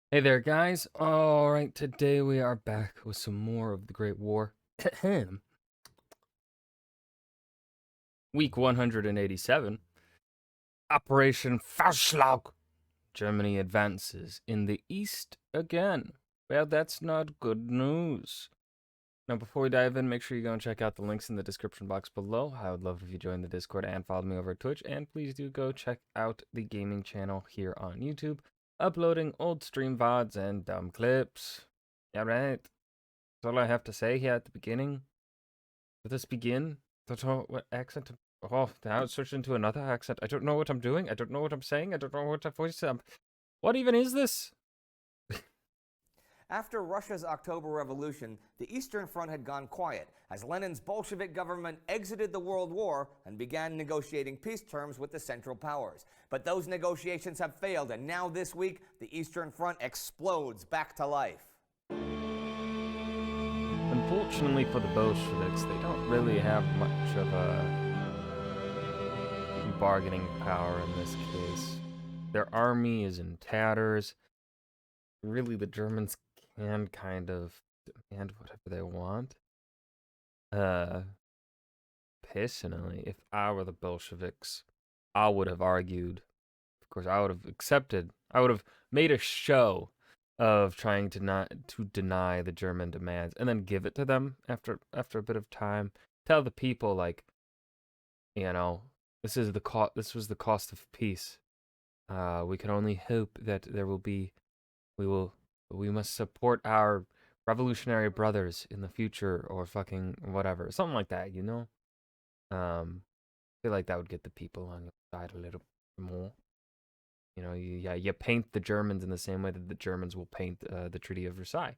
Hey there, guys. All right, today we are back with some more of the Great War. Week 187. Operation Faustschlag. Germany advances in the east again. Well, that's not good news. Now, before we dive in, make sure you go and check out the links in the description box below. I would love if you join the Discord and follow me over at Twitch. And please do go check out the gaming channel here on YouTube, uploading old stream VODs and dumb clips. Yeah, right. That's all I have to say here at the beginning. Let us begin. Don't know what accent. Oh, now it's switched into another accent. I don't know what I'm doing. I don't know what I'm saying. I don't know what voice I'm. What even is this? After Russia's October Revolution, the Eastern Front had gone quiet as Lenin's Bolshevik government exited the World War and began negotiating peace terms with the Central Powers. But those negotiations have failed, and now this week, the Eastern Front explodes back to life. Unfortunately for the Bolsheviks, they don't really have much of a bargaining power in this case. Their army is in tatters. Really, the Germans can kind of demand whatever they want. Personally, if I were the Bolsheviks, I would have argued. Of course, I would have accepted. I would have made a show of trying to not to deny the German demands and then give it to them after a bit of time. Tell the people, like, this is the cost. This was the cost of peace. We can only hope that there will be. We must support our revolutionary brothers in the future, or fucking whatever, something like that. I feel like that would get the people on your side a little more. You paint the Germans in the same way that the Germans will paint the Treaty of Versailles.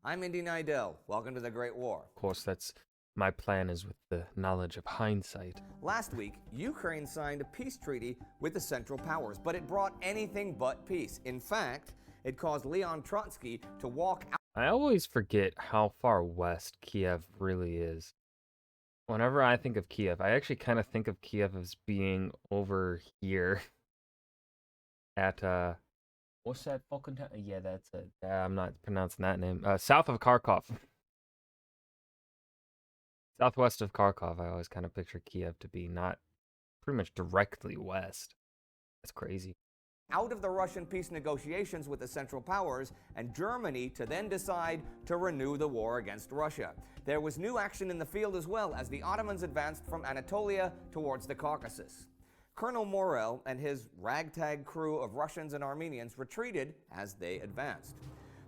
I'm Indy Nidell. Welcome to the Great War. Of course, that's my plan, is with the knowledge of hindsight. Last week, Ukraine signed a peace treaty with the Central Powers, but it brought anything but peace. In fact, it caused Leon Trotsky to walk out. I always forget how far west Kiev really is. Whenever I think of Kiev, I actually kind of think of Kiev as being over here at, what's that fucking town? Yeah, that's it. I'm not pronouncing that name. South of Kharkov. Southwest of Kharkov, I always kind of picture Kiev to be not pretty much directly west. That's crazy. Out of the Russian peace negotiations with the Central Powers, and Germany to then decide to renew the war against Russia. There was new action in the field as well as the Ottomans advanced from Anatolia towards the Caucasus. Colonel Morel and his ragtag crew of Russians and Armenians retreated as they advanced.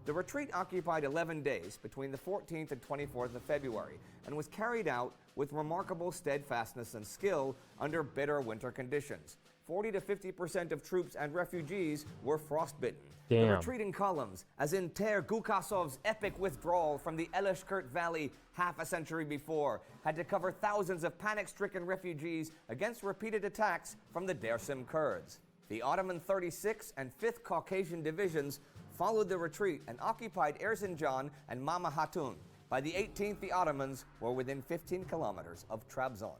The retreat occupied 11 days between the 14th and 24th of February and was carried out with remarkable steadfastness and skill under bitter winter conditions. 40 to 50% of troops and refugees were frostbitten. Damn. The retreating columns, as in Ter Gukasov's epic withdrawal from the Elishkurt Valley half a century before, had to cover thousands of panic-stricken refugees against repeated attacks from the Dersim Kurds. The Ottoman 36th and 5th Caucasian Divisions followed the retreat and occupied Erzincan and Mama Hatun. By the 18th, the Ottomans were within 15 kilometers of Trabzon.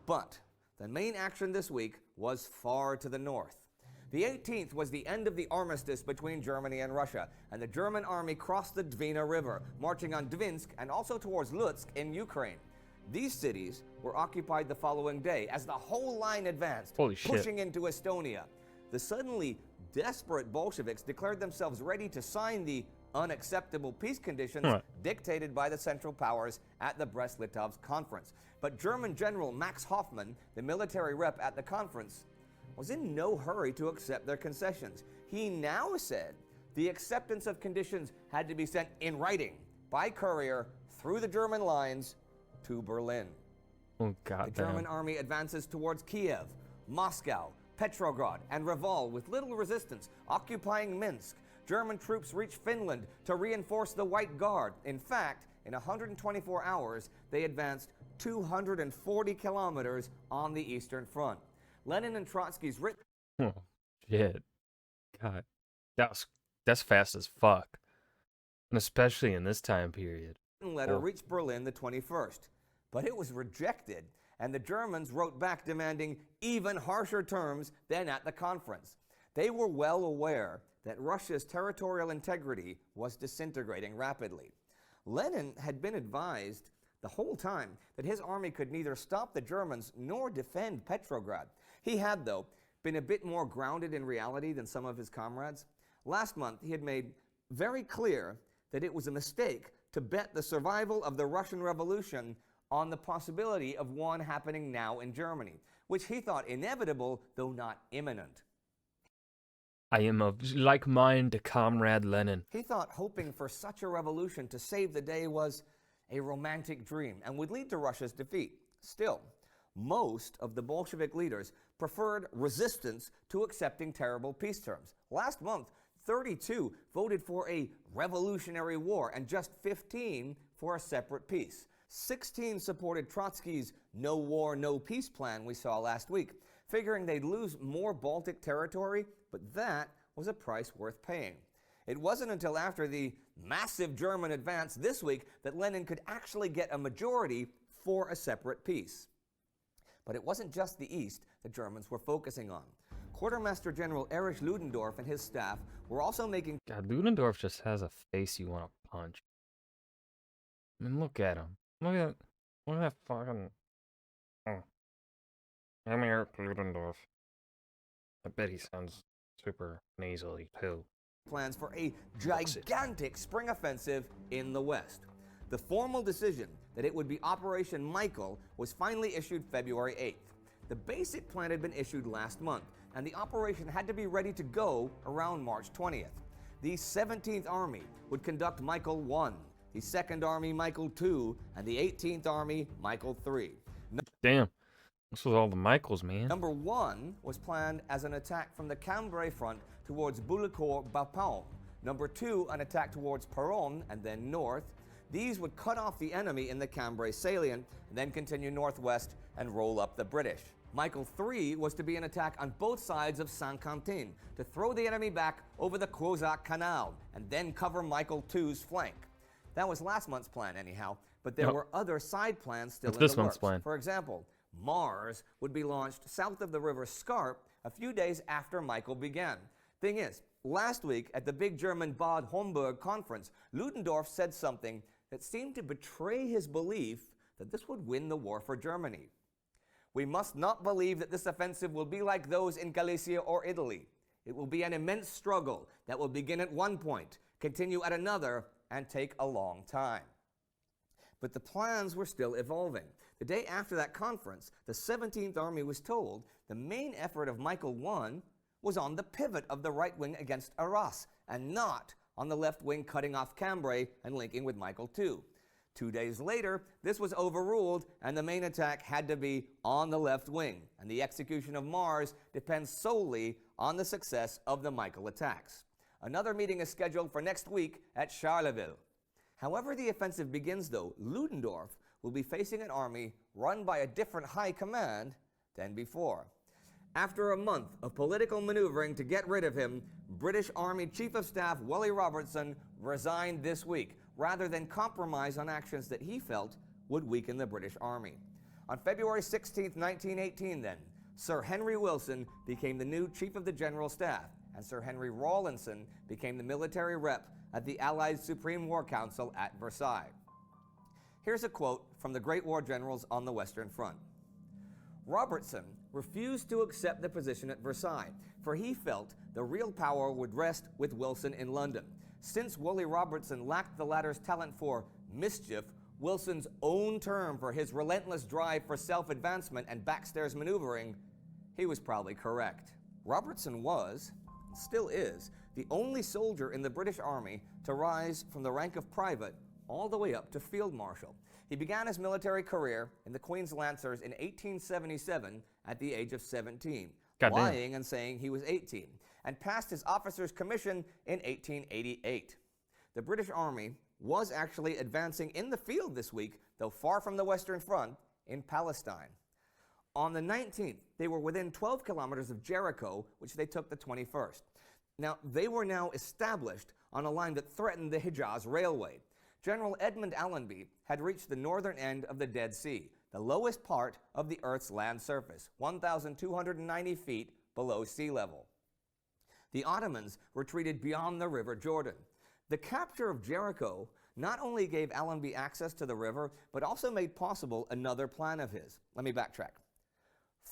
But the main action this week was far to the north. The 18th was the end of the armistice between Germany and Russia, and the German army crossed the Dwina River, marching on Dvinsk and also towards Lutsk in Ukraine. These cities were occupied the following day as the whole line advanced, pushing into Estonia. The suddenly desperate Bolsheviks declared themselves ready to sign the unacceptable peace conditions dictated by the Central Powers at the Brest-Litovsk conference. But German General Max Hoffmann, the military rep at the conference, was in no hurry to accept their concessions. He now said the acceptance of conditions had to be sent in writing by courier through the German lines to Berlin. Oh, God. The German army advances towards Kiev, Moscow, Petrograd, and Reval with little resistance, occupying Minsk. German troops reach Finland to reinforce the White Guard. In fact, in 124 hours, they advanced 240 kilometers on the Eastern Front. Lenin and Trotsky's written... Oh, shit. God. That's fast as fuck. And especially in this time period. letter reached Berlin the 21st, but it was rejected and the Germans wrote back demanding even harsher terms than at the conference. They were well aware that Russia's territorial integrity was disintegrating rapidly. Lenin had been advised the whole time that his army could neither stop the Germans nor defend Petrograd. He had, though, been a bit more grounded in reality than some of his comrades. Last month, he had made very clear that it was a mistake to bet the survival of the Russian Revolution on the possibility of one happening now in Germany, which he thought inevitable, though not imminent. I am of like mind to Comrade Lenin. He thought hoping for such a revolution to save the day was a romantic dream and would lead to Russia's defeat. Still, most of the Bolshevik leaders preferred resistance to accepting terrible peace terms. Last month, 32 voted for a revolutionary war and just 15 for a separate peace. 16 supported Trotsky's no war, no peace plan we saw last week, figuring they'd lose more Baltic territory, but that was a price worth paying. It wasn't until after the massive German advance this week that Lenin could actually get a majority for a separate peace. But it wasn't just the East the Germans were focusing on. Quartermaster General Erich Ludendorff and his staff were also making... God, Ludendorff just has a face you want to punch. I mean, look at him. Look at that fucking... Oh. I'm Erich Ludendorff. I bet he sounds super nasally, too. plans for a gigantic spring offensive in the West. The formal decision that it would be Operation Michael was finally issued February 8th. The basic plan had been issued last month, and the operation had to be ready to go around March 20th. The 17th Army would conduct Michael 1, the 2nd Army Michael 2, and the 18th Army Michael 3. Damn. This was all the Michaels, man. Number 1 was planned as an attack from the Cambrai front towards Bullecourt-Bapaume. Number 2, an attack towards Péronne and then north. These would cut off the enemy in the Cambrai salient and then continue northwest and roll up the British. Michael 3 was to be an attack on both sides of Saint-Quentin to throw the enemy back over the Crozat Canal and then cover Michael 2's flank. That was last month's plan anyhow, but there were other side plans still in the works. This month's plan. For example, Mars would be launched south of the river Scarpe a few days after Michael began. Thing is, last week at the big German Bad Homburg conference, Ludendorff said something that seemed to betray his belief that this would win the war for Germany. We must not believe that this offensive will be like those in Galicia or Italy. It will be an immense struggle that will begin at one point, continue at another, and take a long time. But the plans were still evolving. The day after that conference, the 17th Army was told the main effort of Michael I was on the pivot of the right wing against Arras, and not on the left wing cutting off Cambrai and linking with Michael II. 2 days later, this was overruled, and the main attack had to be on the left wing, and the execution of Mars depends solely on the success of the Michael attacks. Another meeting is scheduled for next week at Charleville. However the offensive begins, though, Ludendorff will be facing an army run by a different high command than before. After a month of political maneuvering to get rid of him, British Army Chief of Staff Wally Robertson resigned this week, rather than compromise on actions that he felt would weaken the British Army. On February 16, 1918 then, Sir Henry Wilson became the new Chief of the General Staff, and Sir Henry Rawlinson became the military rep at the Allied Supreme War Council at Versailles. Here's a quote from the great war generals on the Western Front. Robertson refused to accept the position at Versailles, for he felt the real power would rest with Wilson in London. Since Wally Robertson lacked the latter's talent for mischief, Wilson's own term for his relentless drive for self-advancement and backstairs maneuvering, he was probably correct. Robertson was, still is, the only soldier in the British Army to rise from the rank of private all the way up to Field Marshal. He began his military career in the Queen's Lancers in 1877 at the age of 17, lying and saying he was 18, and passed his officer's commission in 1888. The British Army was actually advancing in the field this week, though far from the Western Front, in Palestine. On the 19th, they were within 12 kilometers of Jericho, which they took the 21st. Now, they were now established on a line that threatened the Hijaz Railway. General Edmund Allenby had reached the northern end of the Dead Sea, the lowest part of the Earth's land surface, 1,290 feet below sea level. The Ottomans retreated beyond the River Jordan. The capture of Jericho not only gave Allenby access to the river, but also made possible another plan of his. Let me backtrack.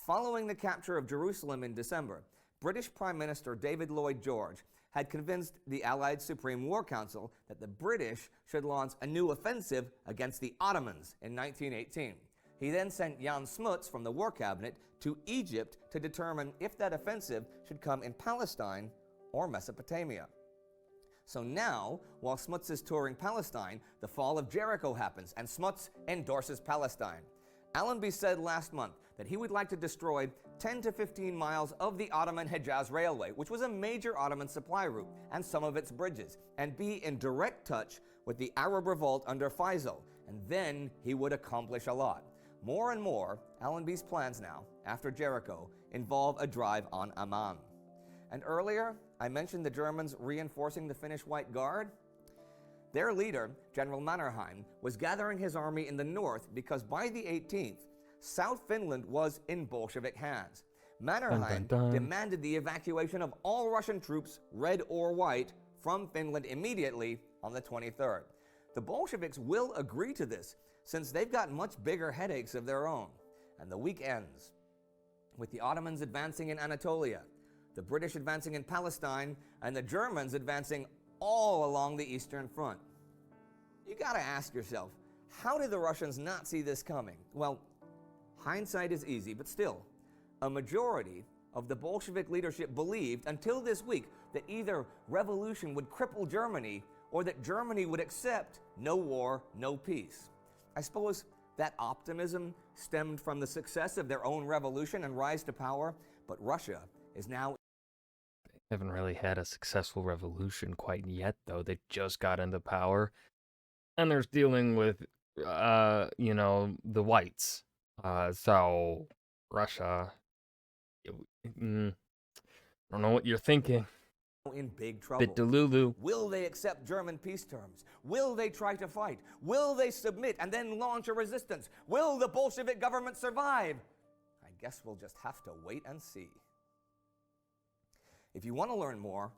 Following the capture of Jerusalem in December, British Prime Minister David Lloyd George had convinced the Allied Supreme War Council that the British should launch a new offensive against the Ottomans in 1918. He then sent Jan Smuts from the War Cabinet to Egypt to determine if that offensive should come in Palestine or Mesopotamia. So now, while Smuts is touring Palestine, the fall of Jericho happens, and Smuts endorses Palestine. Allenby said last month that he would like to destroy 10 to 15 miles of the Ottoman Hejaz Railway, which was a major Ottoman supply route, and some of its bridges, and be in direct touch with the Arab revolt under Faisal, and then he would accomplish a lot. More and more, Allenby's plans now, after Jericho, involve a drive on Amman. And earlier, I mentioned the Germans reinforcing the Finnish White Guard. Their leader, General Mannerheim, was gathering his army in the north because by the 18th, South Finland was in Bolshevik hands. Mannerheim demanded the evacuation of all Russian troops, red or white, from Finland immediately on the 23rd. The Bolsheviks will agree to this, since they've got much bigger headaches of their own. And the week ends with the Ottomans advancing in Anatolia, the British advancing in Palestine, and the Germans advancing all along the Eastern Front. You gotta ask yourself, how did the Russians not see this coming? Well, hindsight is easy, but still, a majority of the Bolshevik leadership believed until this week that either revolution would cripple Germany or that Germany would accept no war, no peace. I suppose that optimism stemmed from the success of their own revolution and rise to power, but Russia is now... Haven't really had a successful revolution quite yet, though. They just got into power, and they're dealing with, the whites. So Russia, I don't know what you're thinking. in big trouble. Bit delulu. Will they accept German peace terms? Will they try to fight? Will they submit and then launch a resistance? Will the Bolshevik government survive? I guess we'll just have to wait and see. If you want to learn more...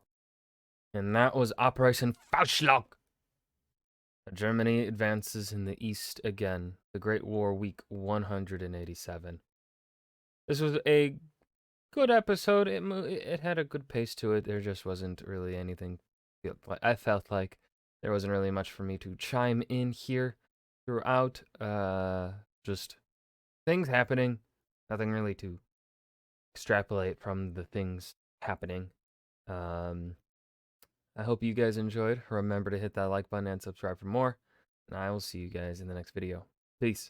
And that was Operation Faustschlag. Germany advances in the east again. The Great War, week 187. This was a good episode. It had a good pace to it. There just wasn't really anything. I felt like there wasn't really much for me to chime in here throughout. Just things happening. Nothing really to extrapolate from the things happening. I hope you guys enjoyed. Remember to hit that like button and subscribe for more. And I will see you guys in the next video. Peace.